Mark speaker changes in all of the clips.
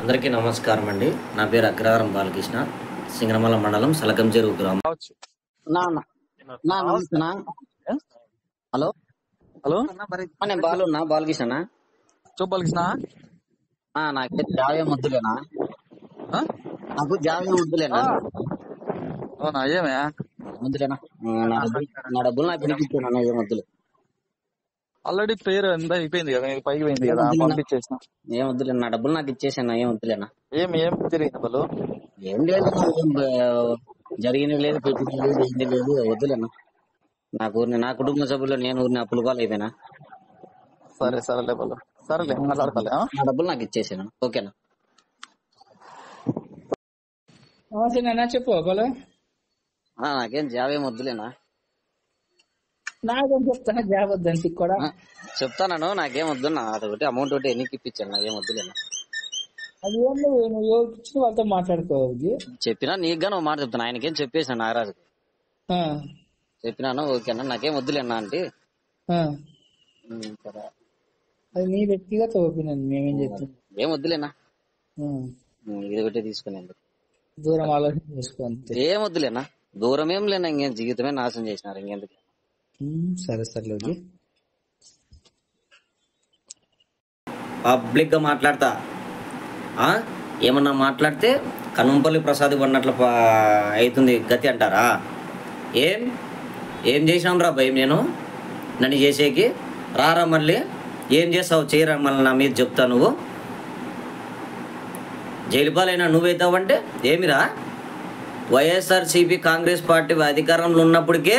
Speaker 1: అందరికీ నమస్కారం అండి. నా పేరు అగ్రహారం బాలకృష్ణ, సింగనమల మండలం సలకంచెరువు గ్రామం.
Speaker 2: నా నా నా నమస్తే నా. హలో
Speaker 3: హలో
Speaker 2: నేను బాలకృష్ణ.
Speaker 3: చెప్పు బాలకృష్ణ.
Speaker 2: నాకైతే జావే ముద్దులేనా, నాకు జావే ముద్దులేనా,
Speaker 3: అవునా? ఏమే
Speaker 2: ముద్దులేనా? నా డబ్బులు నాకు వినిపించాను. ఏ ముద్దులు
Speaker 3: ఆల్రెడీ పేరు ఎంత అయిపోయింది కదా, పైకి పోయింది కదా, పంపించేసిన.
Speaker 2: ఏం వద్దులేనా, నా డబ్బులు నాకు ఇచ్చేసాను. ఏం వద్దులేనా.
Speaker 3: ఏం జరిగింది వాళ్ళు?
Speaker 2: ఏం లేదు, జరిగినది లేదు, పెట్టినది లేదు, ఏంది లేదు. వద్దులేనా. నా కుటుంబ సభ్యులు నేను ఊరిని అప్పులు పాలు అయిపోయినా.
Speaker 3: సరేలే వాళ్ళు, సరేలే మాట్లాడతాలే.
Speaker 2: నా డబ్బులు నాకు ఇచ్చేసాను. ఓకేనా.
Speaker 4: చెప్పు ఒకళ్ళు
Speaker 2: నాకేం జావేం వద్దులేనా.
Speaker 4: నాకేం చెప్తాను జాబ్ వద్దంటే కూడా
Speaker 2: చెప్తాను. నాకేం వద్దున్నా, అదొకటి అమౌంట్ ఒకటి ఎన్నికి ఇప్పించాను. నాకేం వద్దులేనా.
Speaker 4: అది ఏం నువ్వు ఎవరికి ఇచ్చిన వాళ్ళతో మాట్లాడుకోవాలి.
Speaker 2: చెప్పినా నీకు గానీ ఒక మాట చెప్తాను. ఆయనకేం చెప్పేసాను, నాగరాజుకి చెప్పినాను. ఓకేనా, నాకేం వద్దులేనా అంటే.
Speaker 4: అది నీ వ్యక్తిగత ఒపీనియన్, మేమేం చెప్తాం.
Speaker 2: ఏం వద్దులేనా, ఇది ఒకటి తీసుకునేందుకు
Speaker 4: దూరం ఆలోచన చేసుకో అంతే.
Speaker 2: ఏం వద్దులేనా, దూరం ఏం లేనా. ఇంకేం జీవితమే నాశనం చేసినారు. ఇంకెందుకు.
Speaker 4: సరే
Speaker 1: పబ్లిక్గా మాట్లాడతా, ఏమన్నా మాట్లాడితే కనుంపల్లి ప్రసాద్ పడినట్లు అవుతుంది గతి అంటారా? ఏం చేసినాం రా భయం నేను నన్ను చేసేకి? రారా మళ్ళీ ఏం చేస్తావు? చేయరా మళ్ళీ నా మీద చెప్తా. నువ్వు జైలుపాలైనా నువ్వైతావంటే ఏమిరా? వైఎస్ఆర్సీపీ కాంగ్రెస్ పార్టీ అధికారంలో ఉన్నప్పటికే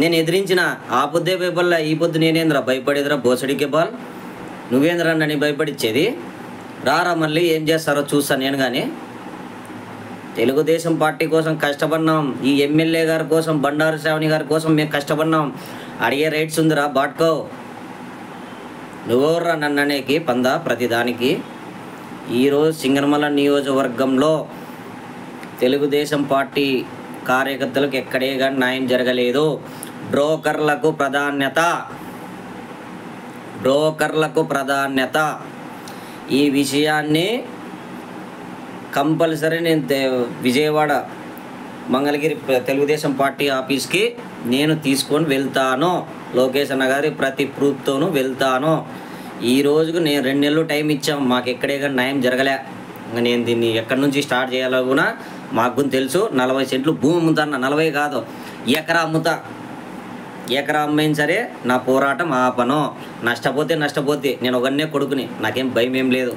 Speaker 1: నేను ఎదిరించిన. ఆ పొద్దే భయపడలా, ఈ పొద్దు నేనేంద్రా భయపడేదిరా? బోసడికే బాల్ నువ్వేంద్రా నన్ను భయపడిచ్చేది? రారా మళ్ళీ ఏం చేస్తారో చూస్తా నేను. కానీ తెలుగుదేశం పార్టీ కోసం కష్టపడినాం, ఈ ఎమ్మెల్యే గారి కోసం, బండారు శ్రావణి గారి కోసం మేము కష్టపడినాం. అడిగే రైట్స్ ఉందిరా బాట్కో. నువ్వెవర్రా నన్ను అనేకి పందా ప్రతిదానికి? ఈరోజు సింగనమల నియోజకవర్గంలో తెలుగుదేశం పార్టీ కార్యకర్తలకు ఎక్కడే కానీ న్యాయం జరగలేదు. బ్రోకర్లకు ప్రాధాన్యత. ఈ విషయాన్ని కంపల్సరీ నేను విజయవాడ మంగళగిరి తెలుగుదేశం పార్టీ ఆఫీస్కి నేను తీసుకొని వెళ్తాను. లోకేష్ అన్న గారి ప్రతి ప్రూఫ్తోనూ వెళ్తాను. ఈ రోజుకు నేను 2 నెలలు టైం ఇచ్చాం. మాకు ఎక్కడే కానీ న్యాయం జరగలే. నేను దీన్ని ఎక్కడి నుంచి స్టార్ట్ చేయాలో కూడా మాకు తెలుసు. 40 సెంట్లు భూమి అమ్ముతాను. 40 కాదు, ఎకరా అమ్ముతా. ఎకరా అమ్మైనా సరే నా పోరాటం ఆపను. నష్టపోతే నేను ఒకనే కొడుకుని, నాకేం భయం ఏం లేదు.